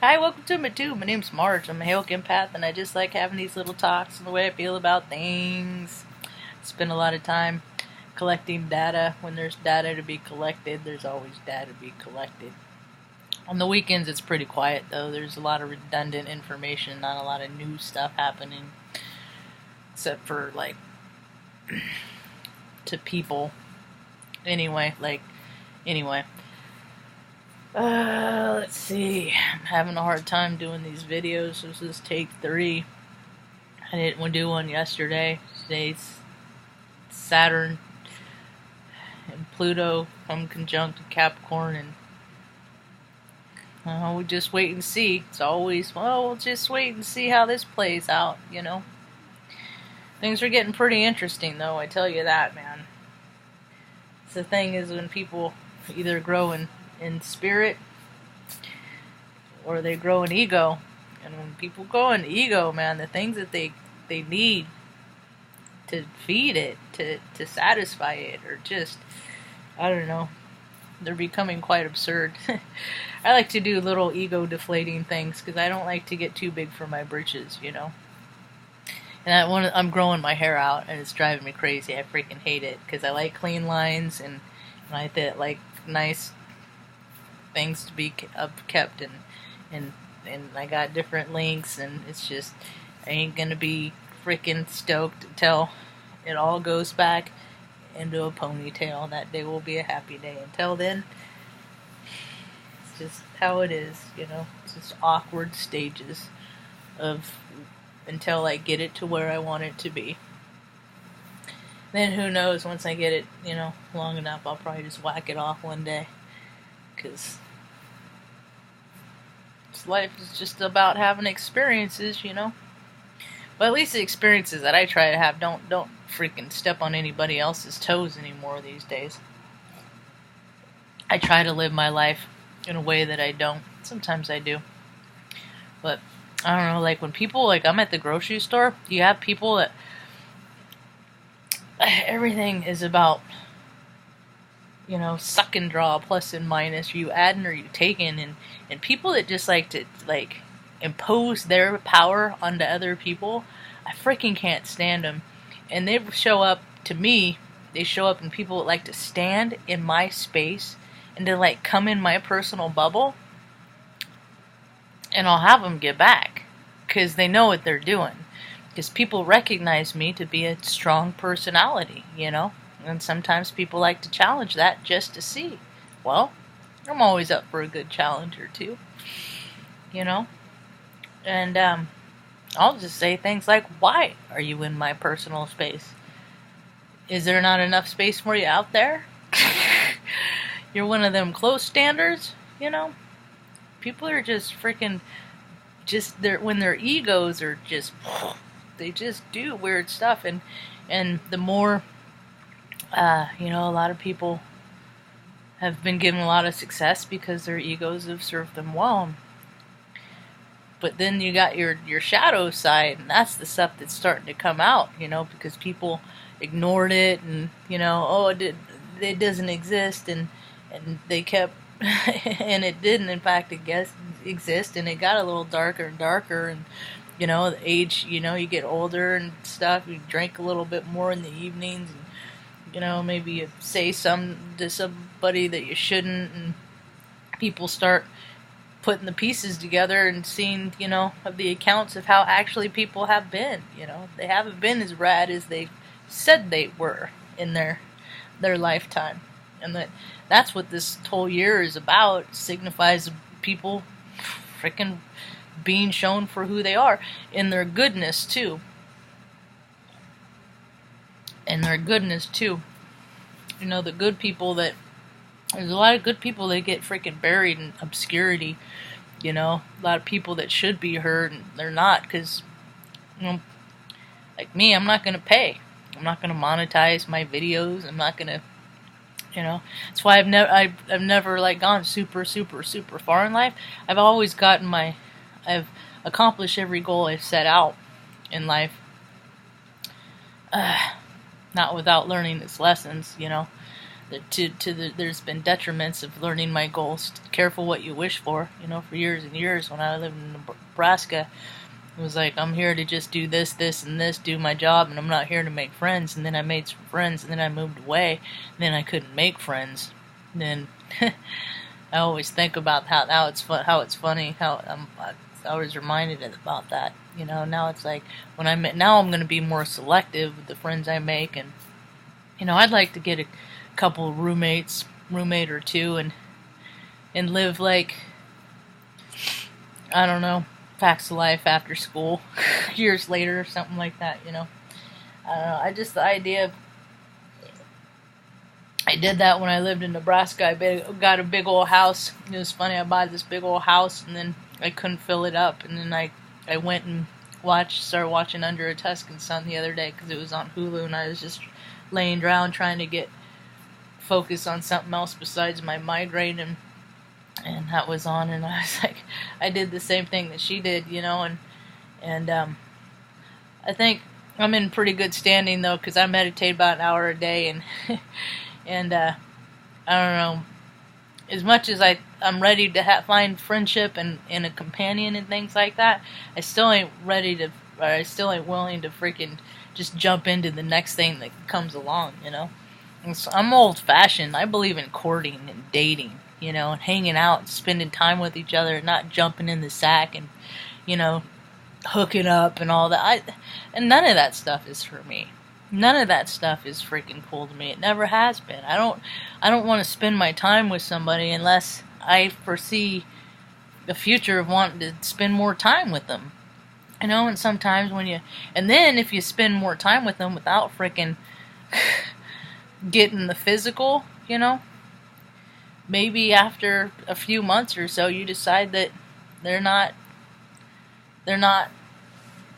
Hi, welcome to my tube. My name's Marge. I'm a Hale empath, and I just like having these little talks and the way I feel about things. Spend a lot of time collecting data. When there's data to be collected, there's always data to be collected. On the weekends, it's pretty quiet, though. There's a lot of redundant information, not a lot of new stuff happening, except for, like, to people. Anyway. Let's see. I'm having a hard time doing these videos. This is take 3. I didn't do one yesterday. Today's Saturn and Pluto come conjunct with Capricorn, and we just wait and see. It's always, we'll just wait and see how this plays out, you know. Things are getting pretty interesting, though, I tell you that, man. The thing is, when people either grow in spirit or they grow in ego, and when people grow in ego, man, the things that they need to feed it, to satisfy it, or just, I don't know, they're becoming quite absurd. I like to do little ego deflating things because I don't like to get too big for my britches, you know. And I'm growing my hair out, and it's driving me crazy. I freaking hate it because I like clean lines, and I like nice things to be upkept, and I got different lengths, and it's just, I ain't gonna be freaking stoked until it all goes back into a ponytail. That day will be a happy day. Until then, it's just how it is, you know. It's just awkward stages of until I get it to where I want it to be. Then who knows, once I get it, you know, long enough, I'll probably just whack it off one day. Because life is just about having experiences, you know. But at least the experiences that I try to have don't freaking step on anybody else's toes anymore these days. I try to live my life in a way that I don't. Sometimes I do. But I don't know, like when people, like I'm at the grocery store, you have people that everything is about, you know, suck and draw, plus and minus, you adding or you taking, and people that just like to, like, impose their power onto other people, I freaking can't stand them. And they show up, to me, they show up in people that like to stand in my space and to, like, come in my personal bubble, and I'll have them get back, because they know what they're doing. Because people recognize me to be a strong personality, you know? And sometimes people like to challenge that just to see. Well, I'm always up for a good challenge or two, you know? And I'll just say things like, why are you in my personal space? Is there not enough space for you out there? You're one of them close standers, you know? People are just freaking, when their egos are just, they just do weird stuff. And the more, you know, a lot of people have been given a lot of success because their egos have served them well. But then you got your shadow side, and that's the stuff that's starting to come out, you know, because people ignored it, and, you know, oh, it doesn't exist, and they kept, and it didn't, in fact, exist, and it got a little darker and darker, and, you know, the age, you know, you get older and stuff, you drink a little bit more in the evenings, and, you know, maybe you say something to somebody that you shouldn't, and people start putting the pieces together and seeing, you know, of the accounts of how actually people have been, you know. They haven't been as rad as they said they were in their lifetime. And that's what this whole year is about. It signifies people freaking being shown for who they are, in their goodness too. You know, the good people that, there's a lot of good people that get freaking buried in obscurity, you know. A lot of people that should be heard, and they're not, because, you know, like me, I'm not going to pay. I'm not going to monetize my videos. I'm not going to, you know. That's why I've never, like, gone super, super, super far in life. I've always I've accomplished every goal I've set out in life. Not without learning its lessons, you know. There's been detriments of learning my goals. Careful what you wish for. For years and years when I lived in Nebraska, it was like, I'm here to just do this, this, and this, do my job, and I'm not here to make friends. And then I made some friends, and then I moved away, and then I couldn't make friends. And then I always think about how it's funny how I was reminded about that. Now it's like now I'm going to be more selective with the friends I make, and I'd like to get a couple roommate or two, and live like, I don't know, facts of life after school, years later or something like that. I don't know. The idea of, I did that when I lived in Nebraska. I got a big old house. It was funny. I bought this big old house, and then I couldn't fill it up, and then I went and started watching Under a Tuscan Sun the other day because it was on Hulu, and I was just laying down trying to get focus on something else besides my migraine, and that was on, and I was like, I did the same thing that she did, and I think I'm in pretty good standing though, because I meditate about an hour a day, and and I don't know, as much as I'm ready to find friendship and a companion and things like that, I still ain't willing to freaking just jump into the next thing that comes along, And so I'm old-fashioned. I believe in courting and dating, and hanging out and spending time with each other, and not jumping in the sack and, hooking up and all that. And none of that stuff is for me. None of that stuff is freaking cool to me. It never has been. I don't want to spend my time with somebody unless I foresee the future of wanting to spend more time with them. And sometimes and then if you spend more time with them without freaking getting the physical, maybe after a few months or so you decide that they're not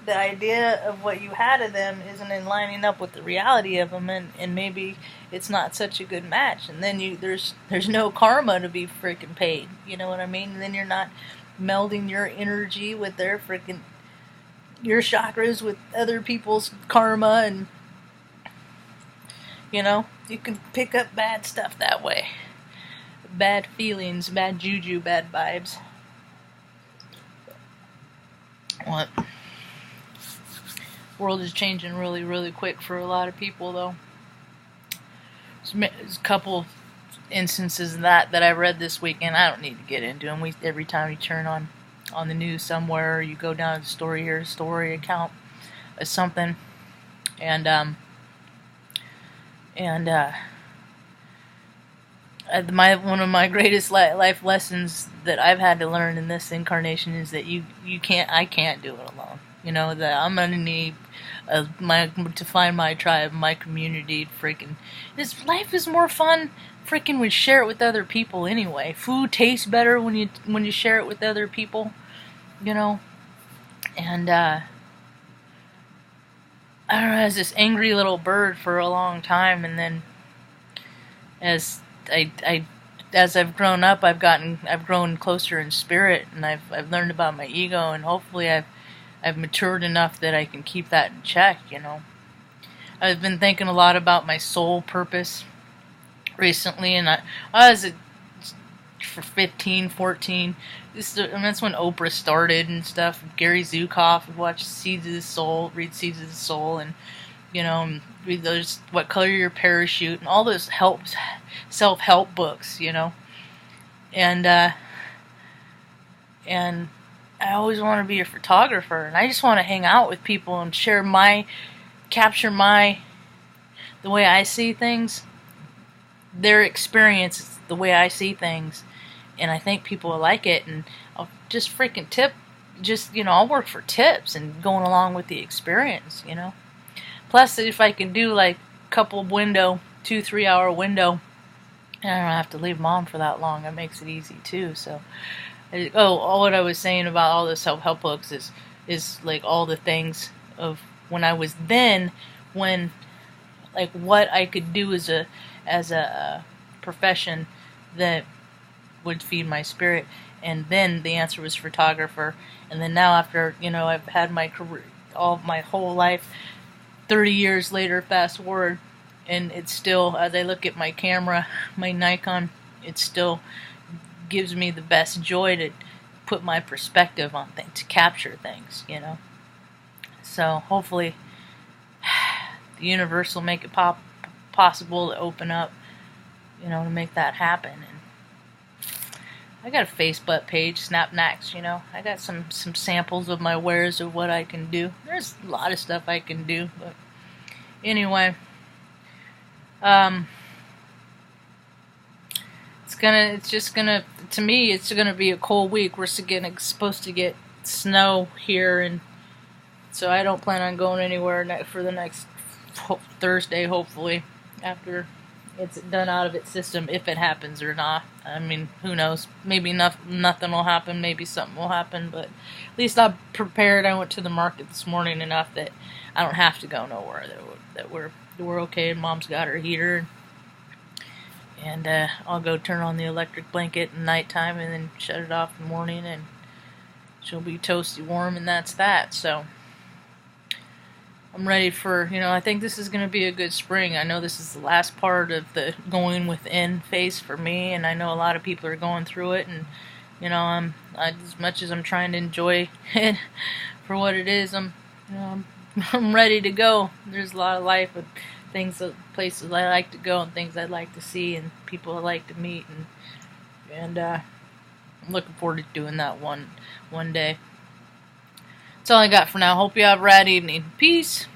the idea of what you had of them isn't in lining up with the reality of them, and maybe it's not such a good match, and then there's no karma to be freaking paid, you know what I mean? And then you're not melding your energy with your chakras with other people's karma, and you can pick up bad stuff that way. Bad feelings, bad juju, bad vibes. What? World is changing really, really quick for a lot of people, though. There's a couple instances of that I read this weekend. I don't need to get into them. Every time you turn on the news somewhere, or you go down to the story here, story account of something, and one of my greatest life lessons that I've had to learn in this incarnation is that I can't do it alone. That I'm gonna need to find my tribe, my community. Life is more fun freaking when you share it with other people anyway. Food tastes better when you share it with other people, And I don't know, I was this angry little bird for a long time, and then as I've grown up, I've grown closer in spirit, and I've learned about my ego, and hopefully I've matured enough that I can keep that in check, I've been thinking a lot about my soul purpose recently, and I was for 15, 14. That's when Oprah started and stuff. Gary Zukav, I've watched read Seeds of the Soul, and read those What Color Your Parachute and all those self-help books, and I always want to be a photographer, and I just want to hang out with people and capture the way I see things, their experience, the way I see things, and I think people will like it, and I'll just freaking I'll work for tips and going along with the experience, Plus, if I can do like a couple 2-3 hour window, and I don't have to leave mom for that long, that makes it easy too, so. What I was saying about all the self-help books is like all the things of when I was when what I could do as a profession that would feed my spirit, and then the answer was photographer, and then now after I've had my career, all my whole life, 30 years later, fast forward, And it's still, as I look at my camera, my Nikon, it still gives me the best joy to put my perspective on things, to capture things, you know. So hopefully the universe will make it possible to open up, you know, to make that happen. And I got a Facebook page, Snapnacks, you know. I got some samples of my wares of what I can do. There's a lot of stuff I can do, but anyway, to me, it's gonna be a cold week. We're supposed to get snow here, and so I don't plan on going anywhere for the next Thursday, hopefully, after it's done out of its system, if it happens or not. I mean, who knows? Maybe nothing will happen, maybe something will happen, but at least I'm prepared. I went to the market this morning enough that I don't have to go nowhere, that we're okay, and Mom's got her heater, and I'll go turn on the electric blanket at nighttime and then shut it off in the morning, and she'll be toasty warm, and that's that. So I'm ready for, you know, I think this is going to be a good spring. I know this is the last part of the going within phase for me, and I know a lot of people are going through it, and, you know, as much as I'm trying to enjoy it for what it is, I'm ready to go. There's a lot of life with things, places I like to go, and things I'd like to see, and people I like to meet, and I'm looking forward to doing that one day. That's all I got for now. Hope you have a rad evening. Peace.